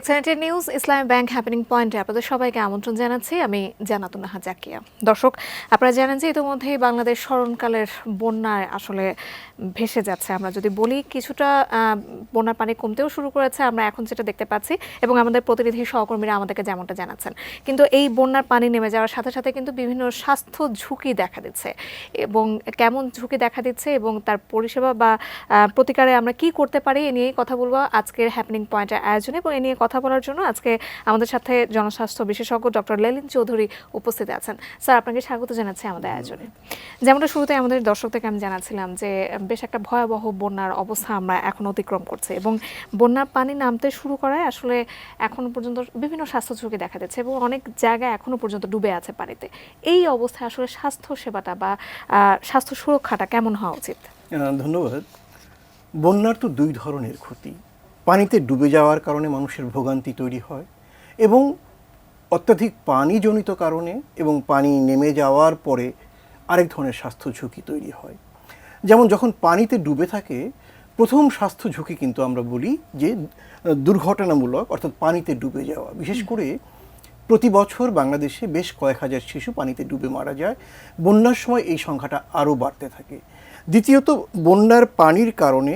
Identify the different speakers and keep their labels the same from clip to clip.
Speaker 1: Excited news ইসলামী bank happening পয়েন্টে আপনাদের সবাইকে আমন্ত্রণ জানাচ্ছি। আমি জান্নাতুন নাহা জাকিয়া। দর্শক, আপনারা জানেন যে ইতিমধ্যেই বাংলাদেশ স্মরণকালের বন্যায় আসলে ভেসে যাচ্ছে। আমরা যদি বলি কিছুটা বন্যার পানি কমতেও শুরু করেছে, আমরা এখন যেটা দেখতে পাচ্ছি, এবং আমাদের প্রতিনিধি সহকর্মীরা আমাদেরকে যেমনটা জানাচ্ছেন। কিন্তু এই বন্যার পানি নেমে যাওয়ার সাথে সাথে কিন্তু বিভিন্ন স্বাস্থ্য ঝুঁকি দেখা দিচ্ছে, এবং কেমন ঝুঁকি দেখা দিচ্ছে এবং তার পরিষেবা বা প্রতিকারে আমরা কি করতে পারি এ নিয়েই কথা বলবো আজকের হ্যাপেনিং পয়েন্টের আয়োজনে। এবং এ নিয়ে কথা বলার জন্য আজকে আমাদের সাথে জনস্বাস্থ্য বিশেষজ্ঞ ডক্টর লেলিন চৌধুরী উপস্থিত আছেন। স্যার, আপনাকে স্বাগত জানাচ্ছি আমাদের আয়োজনে। যেমনটা শুরুতে আমাদের দর্শকদেরকে আমি জানাচ্ছিলাম যে বেশ একটা ভয়াবহ বন্যার অবস্থা আমরা এখন অতিক্রম করছি, এবং বন্যার পানি নামতে শুরু করায় আসলে এখনো পর্যন্ত বিভিন্ন স্বাস্থ্য ঝুঁকি দেখা দিচ্ছে এবং অনেক জায়গায় এখনো পর্যন্ত ডুবে আছে পানিতে। এই অবস্থায় আসলে স্বাস্থ্য সেবাটা বা স্বাস্থ্য সুরক্ষাটা কেমন হওয়া উচিত?
Speaker 2: ধন্যবাদ। বন্যার তো দুই ধরনের ক্ষতি। পানিতে ডুবে যাওয়ার কারণে মানুষের ভোগান্তি তৈরি হয়, এবং অত্যাধিক পানিজনিত কারণে এবং পানি নেমে যাওয়ার পরে আরেক ধরনের স্বাস্থ্য ঝুঁকি তৈরি হয়। যেমন যখন পানিতে ডুবে থাকে, প্রথম স্বাস্থ্য ঝুঁকি কিন্তু আমরা বলি যে দুর্ঘটনামূলক, অর্থাৎ পানিতে ডুবে যাওয়া। বিশেষ করে প্রতি বছর বাংলাদেশে বেশ কয়েক হাজার শিশু পানিতে ডুবে মারা যায়। বন্যার সময় এই সংখ্যাটা আরও বাড়তে থাকে। দ্বিতীয়ত, বন্যার পানির কারণে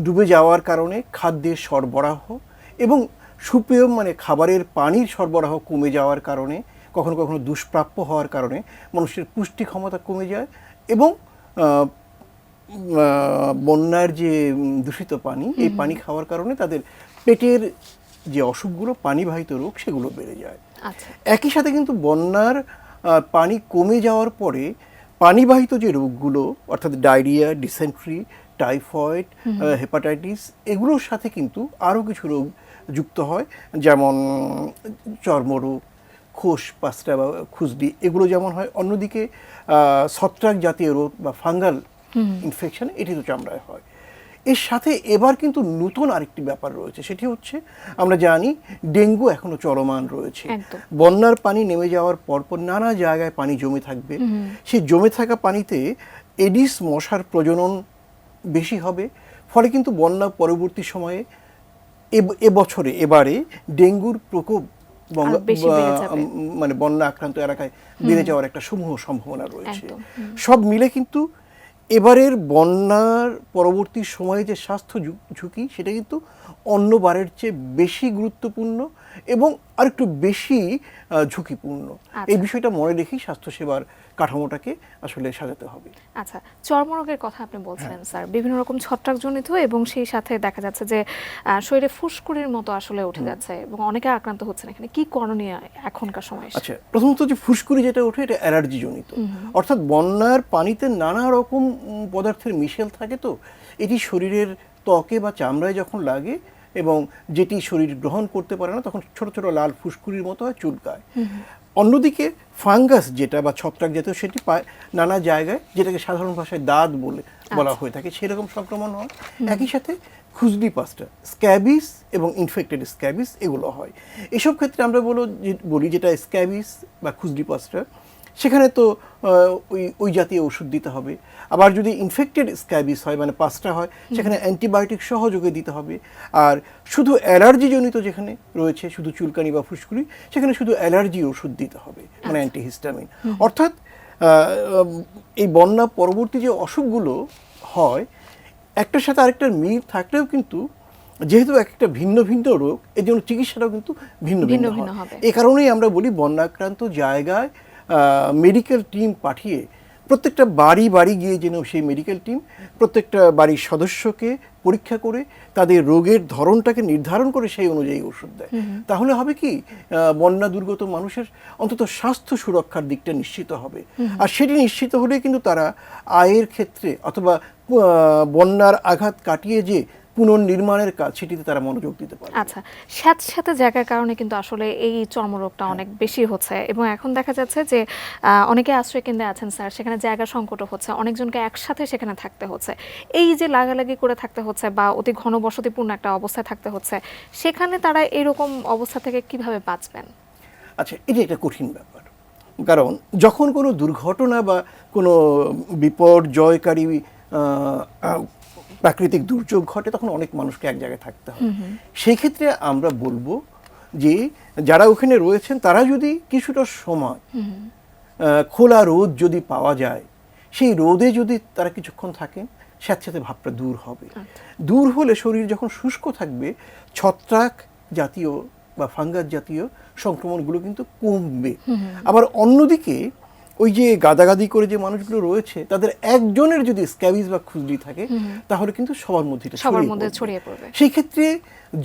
Speaker 2: ডুবে যাওয়ার কারণে খাদ্যের সরবরাহ এবং সুপেয় খাবারের পানির সরবরাহ কমে যাওয়ার কারণে, কখনো কখনো দুষ্প্রাপ্য হওয়ার কারণে মানুষের পুষ্টি ক্ষমতা কমে যায়, এবং বন্যার যে দূষিত পানি, এই পানি খাওয়ার কারণে তাদের পেটের যে অসুখগুলো, পানিবাহিত রোগ, সেগুলো বেড়ে যায়।
Speaker 1: আচ্ছা।
Speaker 2: একই সাথে কিন্তু বন্যার পানি কমে যাওয়ার পরে পানিবাহিত যে রোগগুলো, অর্থাৎ ডায়রিয়া, ডিসেন্ট্রি, টাইফয়েড, হেপাটাইটিস, এগুলোর সাথে কিন্তু আরও কিছু রোগ যুক্ত হয়, যেমন চর্মরোগ, খোস পাঁচটা বা খুজলি, এগুলো যেমন হয়। অন্যদিকে ছত্রাক জাতীয় রোগ বা ফাঙ্গাল ইনফেকশন, এটি তো চামড়ায় হয়। এর সাথে এবার কিন্তু নতুন আরেকটি ব্যাপার রয়েছে, সেটি হচ্ছে আমরা জানি ডেঙ্গু এখনো চলমান রয়েছে। বন্যার পানি নেমে যাওয়ার পরপর নানা জায়গায় পানি জমে থাকবে। সেই জমে থাকা পানিতে এডিস মশার প্রজনন বেশি হবে। ফলে কিন্তু বন্যা পরবর্তী সময়ে এবারে ডেঙ্গুর প্রকোপ বন্যা আক্রান্ত এলাকায় বেড়ে যাওয়ার একটা সমূহ সম্ভাবনা রয়েছে। সব মিলে কিন্তু এবারের বন্যার পরবর্তী সময়ে যে স্বাস্থ্য ঝুঁকি, সেটা কিন্তু অন্যবারের চেয়ে বেশি গুরুত্বপূর্ণ এবং আরেকটু বেশি ঝুঁকিপূর্ণ। এই বিষয়টা মনে রেখেই স্বাস্থ্যসেবার কাঠামোটাকে আসলে সাজাতে হবে।
Speaker 1: আচ্ছা, চর্মরোগের কথা আপনি বলছিলেন স্যার, বিভিন্ন রকম ছত্রাকজনিত, এবং সেই সাথে দেখা যাচ্ছে যে শরীরে ফুসকুড়ির মতো আসলে উঠে যাচ্ছে এবং অনেকে আক্রান্ত হচ্ছেন। এখানে কি করণীয় এখনকার সময়?
Speaker 2: আচ্ছা, প্রথমত যে ফুসকুড়ি যেটা ওঠে, এটা অ্যালার্জি জনিত। অর্থাৎ বন্যার পানিতে নানা রকম পদার্থের মিশেল থাকে, তো এটি শরীরের ত্বকে বা চামড়ায় যখন লাগে এবং যেটি শরীর গ্রহণ করতে পারে না, তখন ছোট ছোট লাল ফুসকুড়ির মতো হয়, চুলকায়। অন্যদিকে ফাঙ্গাস যেটা বা ছত্রাক জাতীয়, সেটি পায় নানা জায়গায়, যেটাকে সাধারণ ভাষায় দাঁত বলা হয়ে থাকে, সেরকম সংক্রমণ হয়। একই সাথে খুজলি পাঁচটা, স্ক্যাবিস এবং ইনফেক্টেড স্ক্যাবিস, এগুলো হয়। এসব ক্ষেত্রে আমরা বলি যেটা স্ক্যাবিস বা খুজলি পাঁচটা, সেখানে তো ওই জাতীয় ওষুধ দিতে হবে। আবার যদি ইনফেক্টেড স্ক্যাবিস হয়, পাঁচটা হয়, সেখানে অ্যান্টিবায়োটিক সহযোগে দিতে হবে। আর শুধু অ্যালার্জিজনিত যেখানে রয়েছে, শুধু চুলকানি বা ফুসকুড়ি, সেখানে শুধু অ্যালার্জি ওষুধ দিতে হবে, অ্যান্টিহিস্টামিন। অর্থাৎ এই বন্যা পরবর্তী যে অসুখগুলো হয়, একটার সাথে আরেকটার মিল থাকলেও কিন্তু যেহেতু একটা ভিন্ন ভিন্ন রোগ, এর জন্য চিকিৎসাটাও কিন্তু ভিন্ন ভিন্ন হবে। এই কারণেই আমরা বলি বন্যাক্রান্ত জায়গায় মেডিকেল টিম পাঠিয়ে প্রত্যেকটা বাড়ি গিয়ে যেন সেই মেডিকেল টিম প্রত্যেকটা বাড়ির সদস্যকে পরীক্ষা করে তাদের রোগের ধরনটাকে নির্ধারণ করে সেই অনুযায়ী ওষুধ দেয়। তাহলে হবে কি, বন্যা দুর্গত মানুষের অন্তত স্বাস্থ্য সুরক্ষার দিকটা নিশ্চিত হবে। আর সেটি নিশ্চিত হলে কিন্তু তারা আয়ের ক্ষেত্রে অথবা বন্যার আঘাত কাটিয়ে যে পুনর্নির্মাণের কাজ, সেটিতে তারা মনোযোগ দিতে পারে।
Speaker 1: আচ্ছা, স্যাঁতস্যাঁতে জায়গার কারণে কিন্তু আসলে এই চর্মরোগটা অনেক বেশি হচ্ছে, এবং এখন দেখা যাচ্ছে যে অনেকে আশ্রয় কেন্দ্রে আছেন স্যার, সেখানে জায়গা সংকটও হচ্ছে, অনেকজনকে একসাথে সেখানে থাকতে হচ্ছে। এই যে লাগালাগি করে থাকতে হচ্ছে বা অতি ঘনবসতিপূর্ণ একটা অবস্থায় থাকতে হচ্ছে, সেখানে তারা এরকম অবস্থা থেকে কিভাবে বাঁচবেন?
Speaker 2: আচ্ছা, এটা একটা কঠিন ব্যাপার। কারণ যখন কোনো দুর্ঘটনা বা কোনো বিপর্যয়কারী প্রাকৃতিক দুর্যোগ ঘটে তখন অনেক মানুষকে এক জায়গায় থাকতে হয়। সেই ক্ষেত্রে আমরা বলবো যে যারা ওখানে রয়েছেন তারা যদি কিছুটা সময় খোলা রোদ যদি পাওয়া যায়, সেই রোদে যদি তারা কিছুক্ষণ থাকেন, স্যাঁতস্যাঁতে ভাবটা দূর হবে। দূর হলে শরীর যখন শুষ্ক থাকবে, ছত্রাক জাতীয় বা ফাঙ্গাস জাতীয় সংক্রমণগুলো কিন্তু কমবে। আবার অন্যদিকে ওই যে গাদাগাদি করে যে মানুষগুলো রয়েছে তাদের একজনের যদি স্ক্যাবিজ বা খুজলি থাকে তাহলে কিন্তু সবার মধ্যে এটা
Speaker 1: ছড়িয়ে পড়বে।
Speaker 2: সেই ক্ষেত্রে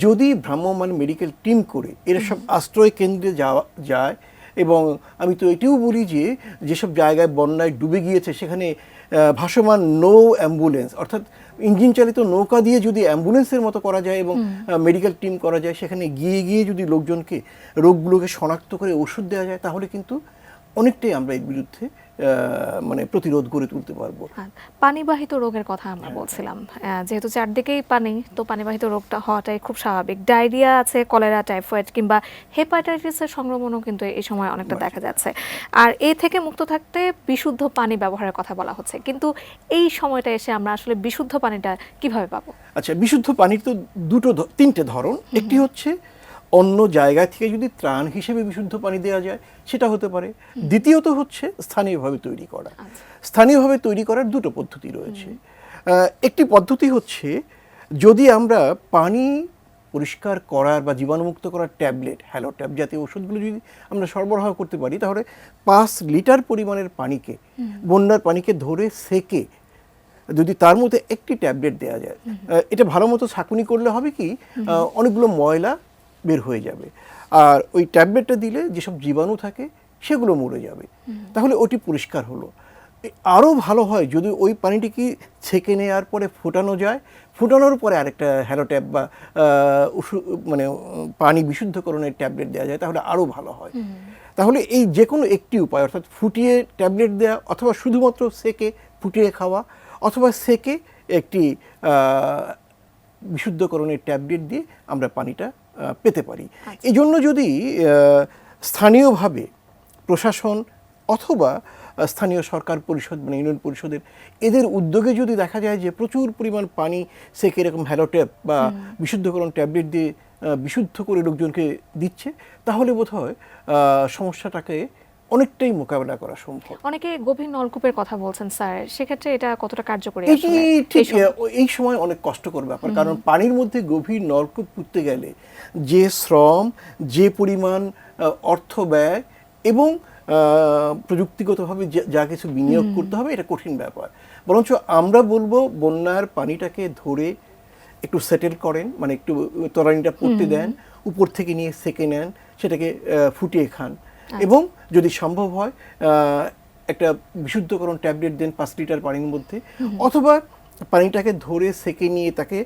Speaker 2: যদি ভ্রাম্যমাণ মেডিকেল টিম করে এরা সব আশ্রয় কেন্দ্রে যাওয়া যায়, এবং আমি তো এটিও বলি যে যেসব জায়গায় বন্যায় ডুবে গিয়েছে সেখানে ভাসমান নৌ অ্যাম্বুলেন্স, অর্থাৎ ইঞ্জিন চালিত নৌকা দিয়ে যদি অ্যাম্বুলেন্সের মতো করা যায় এবং মেডিকেল টিম করা যায়, সেখানে গিয়ে গিয়ে যদি লোকজনকে রোগগুলোকে শনাক্ত করে ওষুধ দেওয়া যায়, তাহলে কিন্তু অনেকটাই আমরা এর বিরুদ্ধে মানে প্রতিরোধ গড়ে তুলতে পারবো।
Speaker 1: পানিবাহিত রোগের কথা আমরা বলছিলাম, যেহেতু চারদিকেই পানি, তো পানিবাহিত রোগটা হওয়াটাই খুব স্বাভাবিক। ডায়রিয়া আছে, কলেরা, টাইফয়েড কিংবা হেপাটাইটিসের সংক্রমণও কিন্তু এই সময় অনেকটা দেখা যাচ্ছে। আর এই থেকে মুক্ত থাকতে বিশুদ্ধ পানি ব্যবহারের কথা বলা হচ্ছে, কিন্তু এই সময়টা এসে আমরা আসলে বিশুদ্ধ পানিটা কিভাবে পাবো?
Speaker 2: আচ্ছা, বিশুদ্ধ পানির তো তিনটে ধরন। একটি হচ্ছে অন্য জায়গা থেকে যদি ত্রাণ হিসেবে বিশুদ্ধ পানি দেওয়া যায়, সেটা হতে পারে। দ্বিতীয়ত হচ্ছে স্থানীয়ভাবে তৈরি করা। স্থানীয়ভাবে তৈরি করার দুটো পদ্ধতি রয়েছে। একটি পদ্ধতি হচ্ছে যদি আমরা পানি পরিষ্কার করার বা জীবাণুমুক্ত করার ট্যাবলেট, হ্যালো ট্যাব জাতীয় ওষুধগুলো যদি আমরা সরবরাহ করতে পারি, তাহলে 5 লিটার পরিমাণের পানিকে, বন্যার পানিকে ধরে সেকে যদি তার মধ্যে একটি ট্যাবলেট দেওয়া যায়, এটা ভালো মতো ছাঁকুনি করলে হবে কি অনেকগুলো ময়লা বের হয়ে যাবে। আর ওই ট্যাবলেটটা দিলে যেসব জীবাণু থাকে সেগুলো মরে যাবে, তাহলে ওটি পরিষ্কার হলো। আরও ভালো হয় যদি ওই পানিটিকে ছেঁকে নেওয়ার পরে ফোটানো যায়, ফোটানোর পরে আরেকটা হ্যালোট্যাব বা মানে পানি বিশুদ্ধকরণের ট্যাবলেট দেওয়া যায়, তাহলে আরও ভালো হয়। তাহলে এই যে কোনো একটি উপায়, অর্থাৎ ফুটিয়ে ট্যাবলেট দেওয়া, অথবা শুধুমাত্র সেকে ফুটিয়ে খাওয়া, অথবা সেকে একটি বিশুদ্ধকরণের ট্যাবলেট দিয়ে আমরা পানিটা পেতে পারি। এই জন্য যদি স্থানীয়ভাবে প্রশাসন অথবা স্থানীয় সরকার পরিষদ মানে ইউনিয়ন পরিষদের এদের উদ্যোগে যদি দেখা যায় যে প্রচুর পরিমাণ পানি সেকে এরকম হ্যালোট্যাব বা বিশুদ্ধকরণ ট্যাবলেট দিয়ে বিশুদ্ধ করে লোকজনকে দিচ্ছে, তাহলে বোধহয় সমস্যাটাকে অনেকটাই মোকাবেলা করা সম্ভব।
Speaker 1: অনেকে গভীর নলকূপের কথা বলছেন স্যার, সেক্ষেত্রে এটা কতটা কার্যকরী?
Speaker 2: এই সময় অনেক কষ্টকর ব্যাপার, কারণ পানির মধ্যে গভীর নলকূপ পুঁততে গেলে যে শ্রম, যে পরিমাণ অর্থ ব্যয় এবং প্রযুক্তিগতভাবে যা কিছু বিনিয়োগ করতে হবে, এটা কঠিন ব্যাপার। বরঞ্চ আমরা বলবো বন্যার পানিটাকে ধরে একটু সেটেল করেন, মানে একটু তলানিটা পড়তে দেন, উপর থেকে নিয়ে সেকে নেন, সেটাকে ফুটিয়ে খান, এবং যদি সম্ভব হয় একটা বিশুদ্ধকরণ ট্যাবলেট দেন 5 লিটার পানির মধ্যে, অথবা পানিটাকে ধরে সেকে নিয়ে তাকে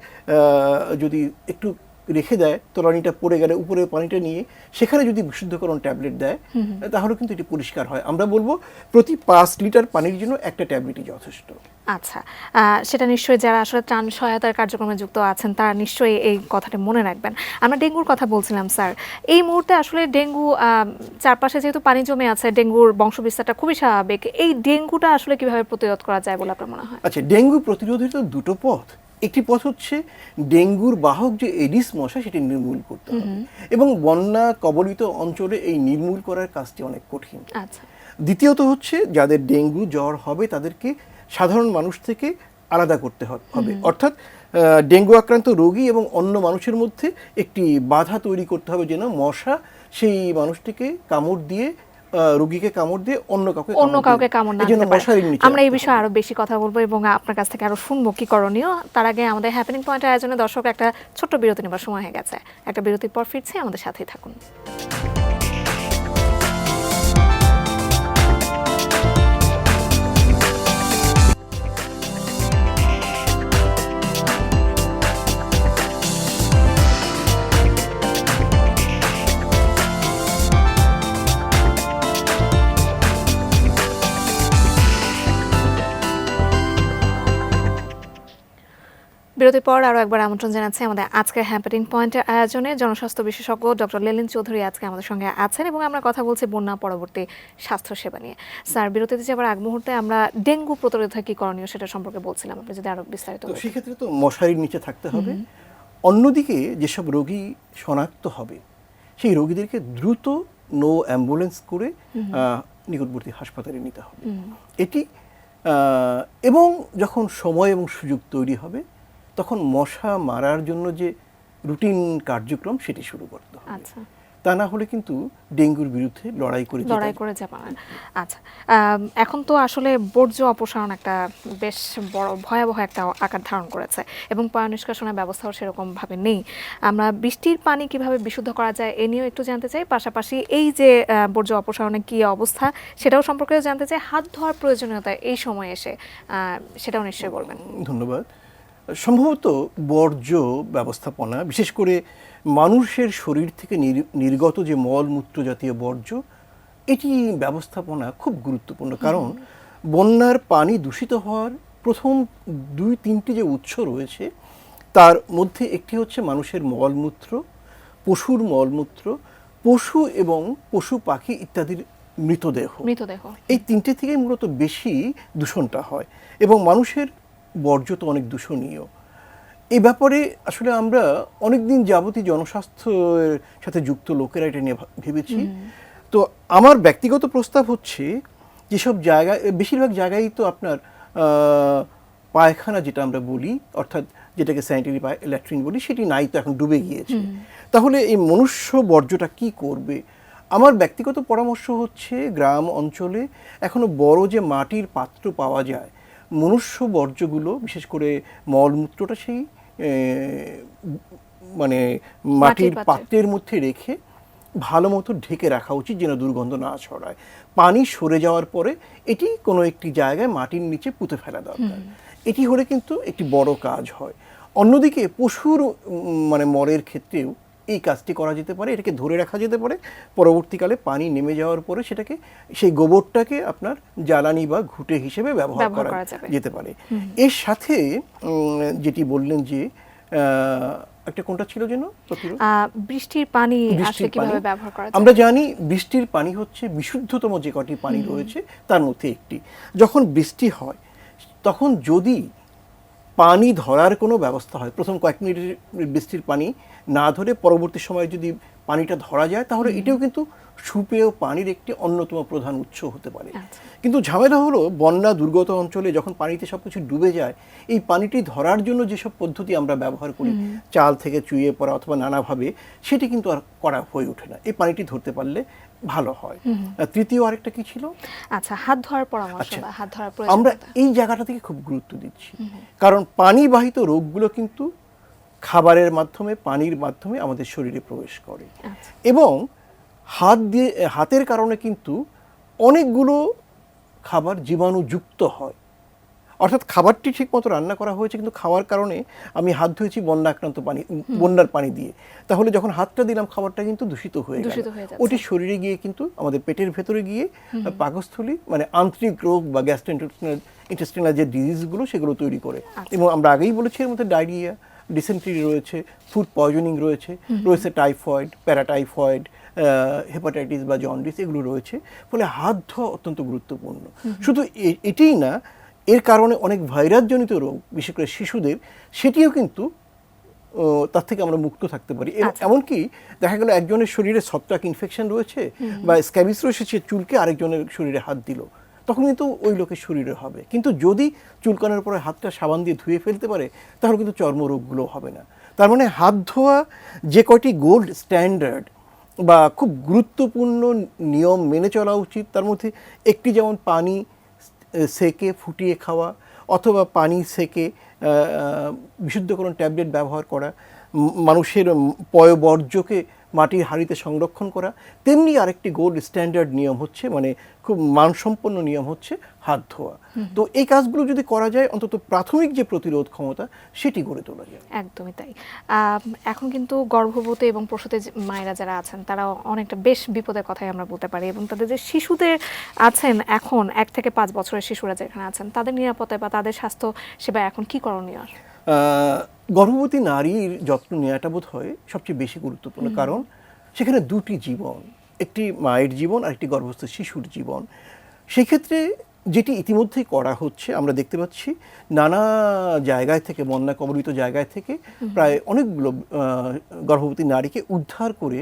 Speaker 2: যদি একটু রেখে দেয়, তলানিটা পড়ে গেলে উপরে পানিটা নিয়ে সেখানে যদি বিশুদ্ধকরণ ট্যাবলেট দেয়, তাহলে কিন্তু এটি পরিষ্কার হয়। আমরা বলবো প্রতি 5 লিটার পানির জন্য একটা ট্যাবলেটই যথেষ্ট।
Speaker 1: আচ্ছা, সেটা নিশ্চয়ই যারা আসলে ত্রাণ সহায়তার কার্যক্রমে যুক্ত আছেন তারা নিশ্চয়ই এই কথাটা মনে রাখবেন। আমরা ডেঙ্গুর কথা বলছিলাম স্যার, এই মুহূর্তে আসলে ডেঙ্গু চারপাশে যেহেতু পানি জমে আছে, ডেঙ্গুর বংশবিস্তারটা খুবই স্বাভাবিক। এই ডেঙ্গুটা আসলে কিভাবে প্রতিরোধ করা যায় বলে আপনার মনে হয়?
Speaker 2: আচ্ছা, ডেঙ্গু প্রতিরোধের তো দুটো পথ। একটি পথ হচ্ছে ডেঙ্গুর বাহক যে এডিস মশা, সেটি নির্মূল করতে হবে, এবং বন্যা কবলিত অঞ্চলে এই নির্মূল করার কাজটি অনেক কঠিন।
Speaker 1: আচ্ছা,
Speaker 2: দ্বিতীয়ত হচ্ছে যাদের ডেঙ্গু জ্বর হবে তাদেরকে সাধারণ মানুষ থেকে আলাদা করতে হবে, অর্থাৎ ডেঙ্গু আক্রান্ত রোগী এবং অন্য মানুষের মধ্যে একটি বাধা তৈরি করতে হবে যেন মশা সেই মানুষটিকে কামড় দিয়ে, রোগীকে কামড় দিয়ে অন্য কাউকে কামড় না দিতে পারে।
Speaker 1: আমরা এই বিষয়ে আরো বেশি কথা বলবো এবং আপনার কাছ থেকে আরো শুনবো কি করণীয়। তার আগে আমাদের হ্যাপেনিং পয়েন্টের আয়োজনে দর্শক একটা ছোট্ট বিরতি নেবার সময় হয়ে গেছে। একটা বিরতির পর ফিরছি, আমাদের সাথেই থাকুন। বিরতির পর আরও একবার আমন্ত্রণ জানাচ্ছি আমাদের আজকের হ্যাপেনিং পয়েন্টের আয়োজনে। জনস্বাস্থ্য বিশেষজ্ঞ ডক্টর লেলিন চৌধুরী আজকে আমাদের সঙ্গে আছেন এবং আমরা কথা বলছি বন্যা পরবর্তী স্বাস্থ্যসেবা নিয়ে। স্যার, বিরতিতে যাবার আগ মুহূর্তে আমরা ডেঙ্গু প্রতিরোধে কি করণীয় সেটা সম্পর্কে বলছিলাম, আপনি যদি আরো বিস্তারিত
Speaker 2: তো
Speaker 1: বলতেন।
Speaker 2: সেক্ষেত্রে তো মশারির নিচে থাকতে হবে। অন্যদিকে যেসব রোগী শনাক্ত হবে সেই রোগীদেরকে দ্রুত নো অ্যাম্বুলেন্স করে নিকটবর্তী হাসপাতালে নিতে হবে। এটি এবং যখন সময় এবং সুযোগ তৈরি হবে তখন মশা মারার জন্য যে রুটিন কার্যক্রম সেটি শুরু করতে হবে।
Speaker 1: আচ্ছা,
Speaker 2: তা না হলে কিন্তু ডেঙ্গুর বিরুদ্ধে লড়াই করে
Speaker 1: যাবে। আচ্ছা, এখন তো আসলে বর্জ্য অপসারণ একটা বেশ বড় ভয়াবহ একটা আকার ধারণ করেছে এবং পয় নিষ্কাশনের ব্যবস্থাও সেরকম ভাবে নেই। আমরা বৃষ্টির পানি কিভাবে বিশুদ্ধ করা যায় এ নিয়েও একটু জানতে চাই, পাশাপাশি এই যে বর্জ্য অপসারণের কি অবস্থা সেটাও সম্পর্কেও জানতে চাই। হাত ধোয়ার প্রয়োজনীয়তা এই সময় এসে সেটাও নিশ্চয়ই বলবেন।
Speaker 2: ধন্যবাদ। সম্ভবত বর্জ্য ব্যবস্থাপনা, বিশেষ করে মানুষের শরীর থেকে নির্গত যে মলমূত্র জাতীয় বর্জ্য, এটি ব্যবস্থাপনা খুব গুরুত্বপূর্ণ। কারণ বন্যার পানি দূষিত হওয়ার প্রথম 2-3টি যে উৎস রয়েছে তার মধ্যে একটি হচ্ছে মানুষের মলমূত্র, পশুর মলমূত্র, পশু এবং পশু পাখি ইত্যাদির মৃতদেহ। এই তিনটে থেকে মূলত বেশি দূষণটা হয় এবং মানুষের বর্জ্য তো অনেক দূষণীয়। এই ব্যাপারে আসলে আমরা অনেকদিন যাবতই জনস্বাস্থ্যের সাথে যুক্ত লোকেরা এটা নিয়ে ভেবেছি। তো আমার ব্যক্তিগত প্রস্তাব হচ্ছে যেসব জায়গায়, বেশিরভাগ জায়গায় তো আপনার পায়খানা যেটা আমরা বলি, অর্থাৎ যেটাকে স্যানিটারি ল্যাট্রিন বলি, সেটি নাই, তো এখন ডুবে গিয়েছে। তাহলে এই মনুষ্য বর্জ্যটা কি করবে? আমার ব্যক্তিগত পরামর্শ হচ্ছে গ্রাম অঞ্চলে এখনো বড় যে মাটির পাত্র পাওয়া যায়, মনুষ্য বর্জ্যগুলো বিশেষ করে মলমূত্রটা সেই মানে মাটির পাত্রের মধ্যে রেখে ভালো মতো ঢেকে রাখা উচিত, যেন দুর্গন্ধ না ছড়ায়। পানি সরে যাওয়ার পরে এটি কোনো একটি জায়গায় মাটির নিচে পুঁতে ফেলা দরকার। এটি হলে কিন্তু একটি বড় কাজ হয়। অন্যদিকে পশুর মলের ক্ষেত্রেও এই কাজটি করা যেতে পারে, এটাকে ধরে রাখা যেতে পারে। পরবর্তীকালে পানি নেমে যাওয়ার পরে সেটাকে, সেই গোবরটাকে আপনার জ্বালানি বা ঘুঁটে হিসেবে ব্যবহার করা যেতে পারে। এর সাথে যেটি বললেন যে একটা কোনটা ছিল যেন,
Speaker 1: বৃষ্টির পানি আসলে কিভাবে ব্যবহার করা যায়?
Speaker 2: আমরা জানি বৃষ্টির পানি হচ্ছে বিশুদ্ধতম যে কটি পানি রয়েছে তার মধ্যে একটি। যখন বৃষ্টি হয় তখন যদি পানি ধরার কোনো ব্যবস্থা হয়, প্রথম কয়েক মিনিটের বৃষ্টির পানি না ধরে পরবর্তী সময়ে যদি পানিটা ধরা যায়, তাহলে এটাও কিন্তু সুপেয় পানির একটি অন্যতম প্রধান উৎস হতে পারে। কিন্তু ঝামেলা হলো, বন্যা দুর্গত অঞ্চলে যখন পানিতে সব কিছু ডুবে যায়, এই পানিটি ধরার জন্য যেসব পদ্ধতি আমরা ব্যবহার করি, চাল থেকে চুইয়ে পড়া অথবা নানাভাবে, সেটি কিন্তু আর করা হয়ে ওঠে না। এই পানিটি ধরতে পারলে ভালো হয়। তৃতীয় আরেকটা কি ছিল?
Speaker 1: আচ্ছা, হাত ধোয়ার পরামর্শ বা হাত ধোয়ার প্রয়োজন।
Speaker 2: আমরা এই জায়গাটা থেকে খুব গুরুত্ব দিচ্ছি, কারণ পানিবাহিত রোগগুলো কিন্তু খাবারের মাধ্যমে, পানির মাধ্যমে আমাদের শরীরে প্রবেশ করে। এবং হাতের কারণে কিন্তু অনেকগুলো খাবার জীবাণুযুক্ত হয়। অর্থাৎ খাবারটি ঠিক মতো রান্না করা হয়েছে, কিন্তু খাওয়ার কারণে আমি হাত ধুয়েছি বন্যার পানি দিয়ে, তাহলে যখন হাতটা দিলাম খাবারটা কিন্তু দূষিত হয়ে গেল। ওটি শরীরে গিয়ে কিন্তু আমাদের পেটের ভেতরে গিয়ে পাকস্থলী, আন্তরিক রোগ বা গ্যাস্ট্রোইন্টেস্টাইনাল যে ডিজিজগুলো সেগুলো তৈরি করে। এবং আমরা আগেই বলেছি এর মধ্যে ডায়রিয়া, ডিসেন্ট্রি রয়েছে, ফুড পয়জনিং রয়েছে, টাইফয়েড, প্যারাটাইফয়েড, হেপাটাইটিস বা জন্ডিস, এগুলো রয়েছে। ফলে হাত ধোয়া অত্যন্ত গুরুত্বপূর্ণ। শুধু এটিই না, এর কারণে অনেক ভাইরাসজনিত রোগ, বিশেষ করে শিশুদের, সেটিও কিন্তু তার থেকে আমরা মুক্ত থাকতে পারি। এমনকি দেখা গেল একজনের শরীরে ছত্রাক ইনফেকশন রয়েছে বা স্ক্যাবিস রয়েছে, সে চুলকে আরেকজনের শরীরে হাত দিল, তখন কিন্তু ওই লোকের শরীরে হবে। কিন্তু যদি চুলকানোর পরে হাতটা সাবান দিয়ে ধুয়ে ফেলতে পারে, তাহলে কিন্তু চর্মরোগগুলো হবে না। তার মানে হাত ধোয়া যে কয়টি গোল্ড স্ট্যান্ডার্ড বা খুব গুরুত্বপূর্ণ নিয়ম মেনে চলা উচিত, তার মধ্যে একটি যেমন পানি সেকে ফুটিয়ে খাওয়া, অথবা পানি সেকে বিশুদ্ধকরণ ট্যাবলেট ব্যবহার করা, মানুষের পয়বর্জ্যকে মাটির হাঁড়িতে সংরক্ষণ করা, তেমনি আরেকটি গোল্ড স্ট্যান্ডার্ড নিয়ম হচ্ছে, খুব মানসম্পন্ন নিয়ম হচ্ছে হাত ধোয়া। তো এই কাজগুলো যদি করা যায়, অন্তত প্রাথমিক যে প্রতিরোধ ক্ষমতা সেটি গড়ে তোলা যায়।
Speaker 1: একদমই তাই। এখন কিন্তু গর্ভবতী এবং প্রসূতি মায়েরা যারা আছেন, তারা অনেকটা বেশ বিপদের কথাই আমরা বলতে পারি, এবং তাদের যে শিশুদের আছেন এখন 1 থেকে 5 বছরের শিশুরা যেখানে আছেন, তাদের নিরাপত্তা বা তাদের স্বাস্থ্য সেবা এখন কি করণীয়?
Speaker 2: গর্ভবতী নারীর যত্ন নেওয়াটা বোধ হয় সবচেয়ে বেশি গুরুত্বপূর্ণ, কারণ সেখানে দুটি জীবন, একটি মায়ের জীবন আর একটি গর্ভস্থ শিশুর জীবন। সেক্ষেত্রে যেটি ইতিমধ্যেই করা হচ্ছে, আমরা দেখতে পাচ্ছি নানা জায়গায় থেকে, বন্যা কবলিত জায়গায় থেকে প্রায় অনেকগুলো গর্ভবতী নারীকে উদ্ধার করে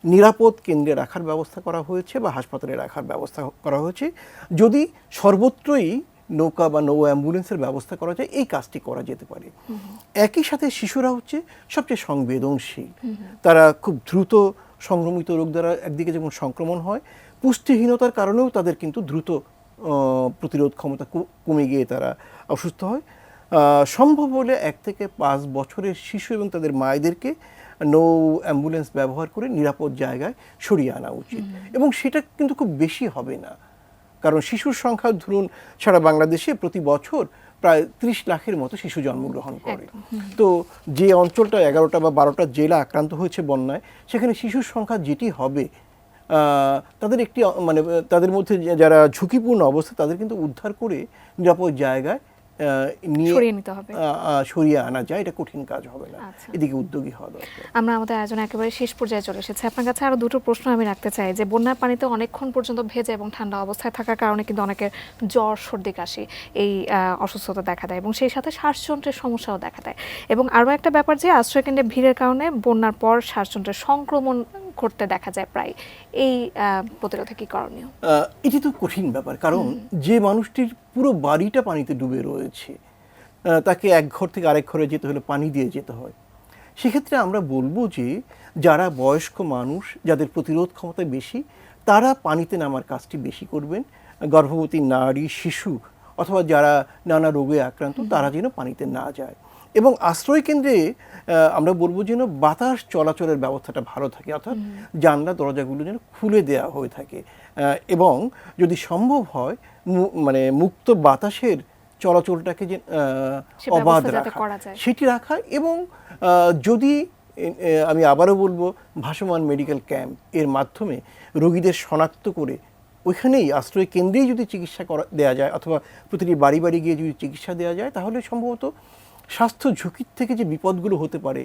Speaker 2: নিরাপদ কেন্দ্রে রাখার ব্যবস্থা করা হয়েছে বা হাসপাতালে রাখার ব্যবস্থা করা হয়েছে। যদি সর্বত্রই নৌকা বা নৌ অ্যাম্বুলেন্সের ব্যবস্থা করা যায়, এই কাজটি করা যেতে পারে। একই সাথে শিশুরা হচ্ছে সবচেয়ে সংবেদনশীল, তারা খুব দ্রুত সংক্রমিত রোগ দ্বারা একদিকে যেমন সংক্রমণ হয়, পুষ্টিহীনতার কারণেও তাদের কিন্তু দ্রুত প্রতিরোধ ক্ষমতা কমে গিয়ে তারা অসুস্থ হয়। সম্ভব হলে 1 থেকে 5 বছরের শিশু এবং তাদের মায়েদেরকে নৌ অ্যাম্বুলেন্স ব্যবহার করে নিরাপদ জায়গায় সরিয়ে আনা উচিত, এবং সেটা কিন্তু খুব বেশি হবে না, কারণ শিশুর সংখ্যা ধরুন সারা বাংলাদেশে প্রতি বছর প্রায় 30 লাখের মতো শিশু জন্মগ্রহণ করে। তো যে অঞ্চলটা 11টা বা 12টা জেলা আক্রান্ত হয়েছে বন্যায়, সেখানে শিশুর সংখ্যা যেটি হবে, তাদের একটি মানে তাদের মধ্যে যারা ঝুঁকিপূর্ণ অবস্থা, তাদের কিন্তু উদ্ধার করে নিরাপদ জায়গায় নিয়ে
Speaker 1: সরিয়ে নিতে হবে,
Speaker 2: সরিয়ে আনা যায়। এটা কঠিন কাজ হবে না,
Speaker 1: আচ্ছা।
Speaker 2: এদিকে উদ্যোগী হওয়া দরকার।
Speaker 1: আমরা আমাদের আয়োজন একেবারে শেষ পর্যায়ে চলে এসেছে। আপনার কাছে আরো দুটো প্রশ্ন আমি রাখতে চাই, যে বন্যার পানিতে অনেকক্ষণ পর্যন্ত ভেজা এবং ঠান্ডা অবস্থায় থাকার কারণে কিন্তু অনেকের জ্বর, সর্দি, কাশি এই অসুস্থতা দেখা দেয়, এবং সেই সাথে শ্বাসযন্ত্রের সমস্যাও দেখা দেয়। এবং আরও একটা ব্যাপার, যে আশ্রয়কেন্দ্রে ভিড়ের কারণে বন্যার পর শ্বাসযন্ত্রের সংক্রমণ ঘটতে দেখা যায় প্রায়। এই প্রতিরোধে কি করণীয়?
Speaker 2: এটি তো কঠিন ব্যাপার, কারণ যে মানুষটির পুরো বাড়িটা পানিতে ডুবে রয়েছে, তাকে এক ঘর থেকে আরেক ঘরে যেতে হলে পানি দিয়ে যেতে হয়। সেক্ষেত্রে আমরা বলবো যে যারা বয়স্ক মানুষ, যাদের প্রতিরোধ ক্ষমতা বেশি, তারা পানিতে নামার কাজটি বেশি করবেন। গর্ভবতী নারী, শিশু অথবা যারা নানা রোগে আক্রান্ত, তারা যেন পানিতে না যায়। এবং আশ্রয় কেন্দ্রে আমরা বলবো যেন বাতাস চলাচলের ব্যবস্থাটা ভালো থাকে, অর্থাৎ জানলা দরজাগুলো যেন খুলে দেওয়া হয়ে থাকে, এবং যদি সম্ভব হয় মানে মুক্ত বাতাসের চলাচলটাকে যে অবাধ রাখা, সেটি রাখা। এবং যদি আমি আবারও বলবো, ভাসমান মেডিকেল ক্যাম্প এর মাধ্যমে রোগীদের শনাক্ত করে ওইখানেই আশ্রয় কেন্দ্রেই যদি চিকিৎসা দেওয়া যায়, অথবা প্রতিটি বাড়ি বাড়ি গিয়ে যদি চিকিৎসা দেওয়া যায়, তাহলে সম্ভবত স্বাস্থ্য ঝুঁকির থেকে যে বিপদগুলো হতে পারে,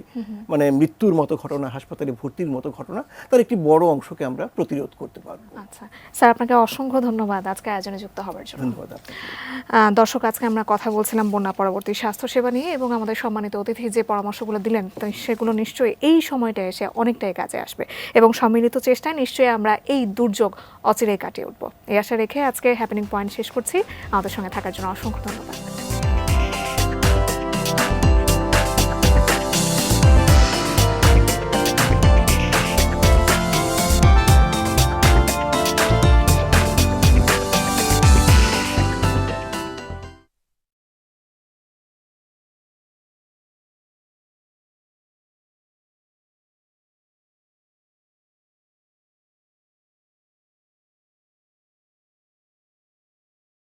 Speaker 2: মানে মৃত্যুর মতো ঘটনা, হাসপাতালে ভর্তির মতো ঘটনা, তার একটি বড় অংশকে আমরা প্রতিরোধ করতে পারবো।
Speaker 1: আচ্ছা স্যার, আপনাকে অসংখ্য ধন্যবাদ আজকে আয়োজনে যুক্ত হওয়ার জন্য।
Speaker 2: ধন্যবাদ।
Speaker 1: দর্শক, আজকে আমরা কথা বলছিলাম বন্যা পরবর্তী স্বাস্থ্যসেবা নিয়ে, এবং আমাদের সম্মানিত অতিথি যে পরামর্শগুলো দিলেন, সেগুলো নিশ্চয়ই এই সময়টা এসে অনেকটাই কাজে আসবে, এবং সম্মিলিত চেষ্টায় নিশ্চয়ই আমরা এই দুর্যোগ অচিরেই কাটিয়ে উঠবো, এই আশা রেখে আজকে হ্যাপেনিং পয়েন্ট শেষ করছি। আমাদের সঙ্গে থাকার জন্য অসংখ্য ধন্যবাদ।